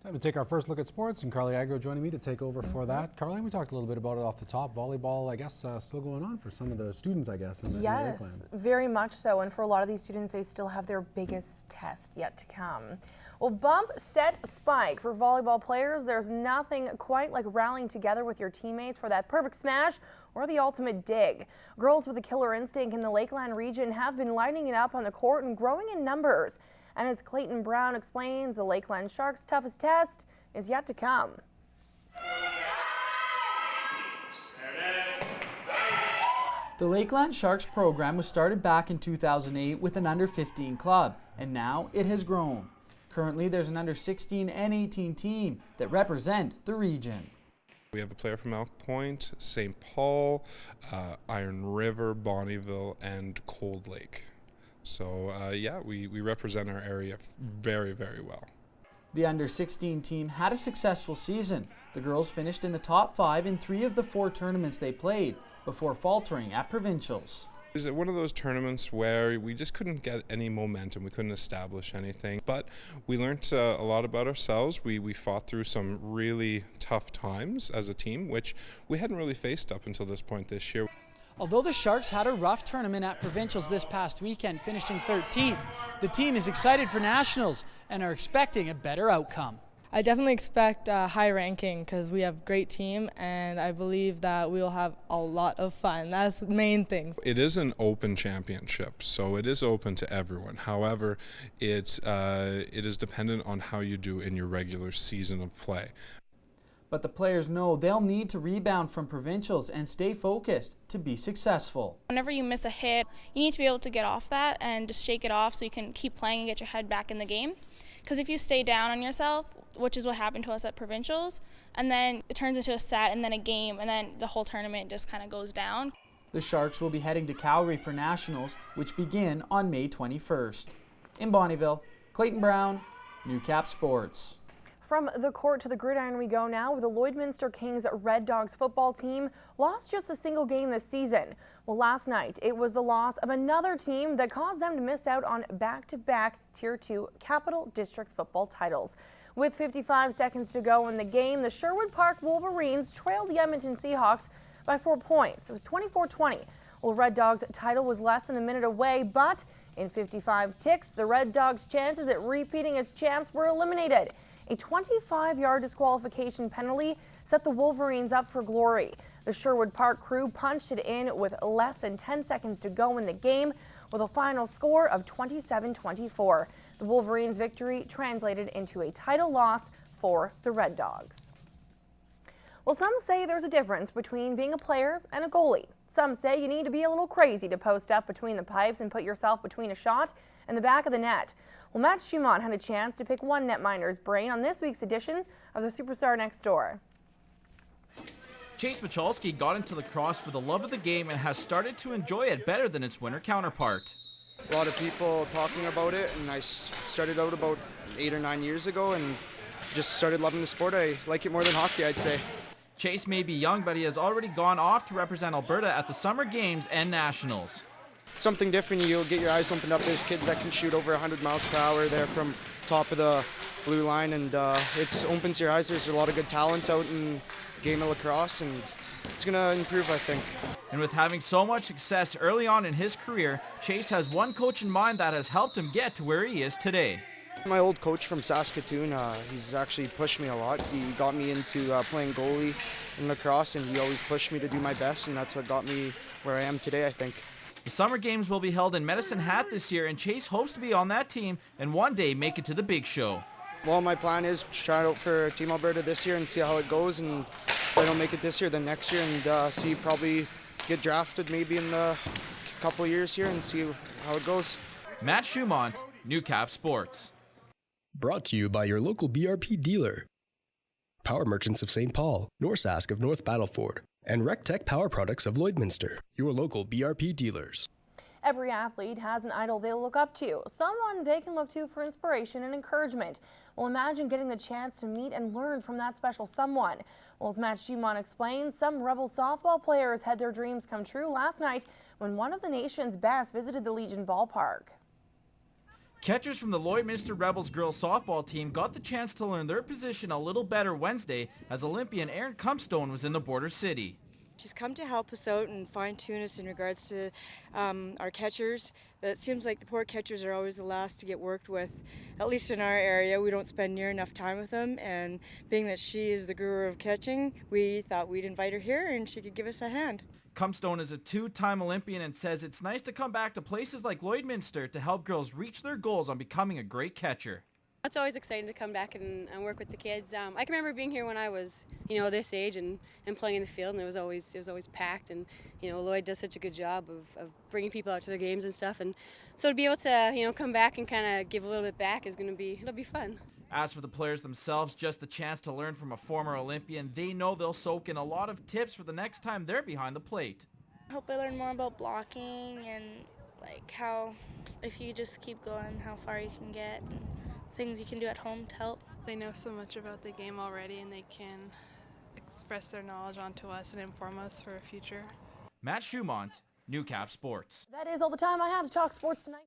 Time to take our first look at sports, and Carly Agro joining me to take over for that. Carly, we talked a little bit about it off the top. Volleyball, I guess, still going on for some of the students, I guess, in the Yes, Lakeland. very much so. And for a lot of these students, they still have their biggest test yet to come. Well, bump, set, spike. For volleyball players, there's nothing quite like rallying together with your teammates for that perfect smash or the ultimate dig. Girls with a killer instinct in the Lakeland region have been lighting it up on the court and growing in numbers. And as Clayton Brown explains, the Lakeland Sharks' toughest test is yet to come. The Lakeland Sharks program was started back in 2008 with an under-15 club, and now it has grown. Currently, there's an under-16 and 18 team that represent the region. We have a player from Elk Point, St. Paul, Iron River, Bonnyville, and Cold Lake. So yeah, we represent our area very, very well. The under-16 team had a successful season. The girls finished in the top 5 in 3 of the 4 tournaments they played before faltering at provincials. Is it one of those tournaments where we just couldn't get any momentum, we couldn't establish anything, but we learned a lot about ourselves. We fought through some really tough times as a team, which we hadn't really faced up until this point this year. Although the Sharks had a rough tournament at provincials this past weekend, finishing 13th, the team is excited for nationals and are expecting a better outcome. I definitely expect high ranking because we have a great team, and I believe that we will have a lot of fun. That's the main thing. It is an open championship, so it is open to everyone. However, it is dependent on how you do in your regular season of play. But the players know they'll need to rebound from provincials and stay focused to be successful. Whenever you miss a hit, you need to be able to get off that and just shake it off so you can keep playing and get your head back in the game. Because if you stay down on yourself, which is what happened to us at provincials, and then it turns into a set and then a game, and then the whole tournament just kind of goes down. The Sharks will be heading to Calgary for nationals, which begin on May 21st. In Bonnyville, Clayton Brown, Newcap Sports. From the court to the gridiron we go now, with the Lloydminster Kings Red Dogs football team lost just a single game this season. Well, last night it was the loss of another team that caused them to miss out on back-to-back Tier 2 Capital District football titles. With 55 seconds to go in the game, the Sherwood Park Wolverines trailed the Edmonton Seahawks by 4 points. It was 24-20. Well, Red Dogs' title was less than a minute away, but in 55 ticks, the Red Dogs' chances at repeating as champs were eliminated. A 25-yard disqualification penalty set the Wolverines up for glory. The Sherwood Park crew punched it in with less than 10 seconds to go in the game with a final score of 27-24. The Wolverines' victory translated into a title loss for the Red Dogs. Well, some say there's a difference between being a player and a goalie. Some say you need to be a little crazy to post up between the pipes and put yourself between a shot and the back of the net. Well, Matt Schumont had a chance to pick one netminder's brain on this week's edition of the Superstar Next Door. Chase Michalski got into lacrosse for the love of the game and has started to enjoy it better than its winter counterpart. A lot of people talking about it, and I started out about 8 or 9 years ago and just started loving the sport. I like it more than hockey, I'd say. Chase may be young, but he has already gone off to represent Alberta at the Summer Games and Nationals. Something different, you'll get your eyes opened up. There's kids that can shoot over 100 miles per hour there from top of the blue line, and it opens your eyes. There's a lot of good talent out in the game of lacrosse, and it's going to improve, I think. And with having so much success early on in his career, Chase has one coach in mind that has helped him get to where he is today. My old coach from Saskatoon, he's actually pushed me a lot. He got me into playing goalie in lacrosse, and he always pushed me to do my best, and that's what got me where I am today, I think. The Summer Games will be held in Medicine Hat this year, and Chase hopes to be on that team and one day make it to the big show. Well, my plan is to try out for Team Alberta this year and see how it goes, and if I don't make it this year, then next year, and probably get drafted maybe in a couple of years here and see how it goes. Matt Schumont, Newcap Sports. Brought to you by your local BRP dealer. Power Merchants of St. Paul, Norsask of North Battleford, and RecTech Power Products of Lloydminster, your local BRP dealers. Every athlete has an idol they look up to, someone they can look to for inspiration and encouragement. Well, imagine getting the chance to meet and learn from that special someone. Well, as Matt Schumont explains, some Rebel softball players had their dreams come true last night when one of the nation's best visited the Legion ballpark. Catchers from the Lloydminster Rebels girls softball team got the chance to learn their position a little better Wednesday as Olympian Erin Cumstone was in the border city. She's come to help us out and fine-tune us in regards to our catchers. It seems like the poor catchers are always the last to get worked with. At least in our area, we don't spend near enough time with them, and being that she is the guru of catching, we thought we'd invite her here and she could give us a hand. Cumstone is a two-time Olympian and says it's nice to come back to places like Lloydminster to help girls reach their goals on becoming a great catcher. It's always exciting to come back and work with the kids. I can remember being here when I was, this age and playing in the field, and it was always packed. And Lloyd does such a good job of bringing people out to their games and stuff. And so to be able to come back and kind of give a little bit back is it'll be fun. As for the players themselves, just the chance to learn from a former Olympian, they know they'll soak in a lot of tips for the next time they're behind the plate. I hope I learn more about blocking and like how, if you just keep going, how far you can get. And things you can do at home to help. They know so much about the game already, and they can express their knowledge onto us and inform us for a future. Matt Schumont, Newcap Sports. That is all the time I have to talk sports tonight.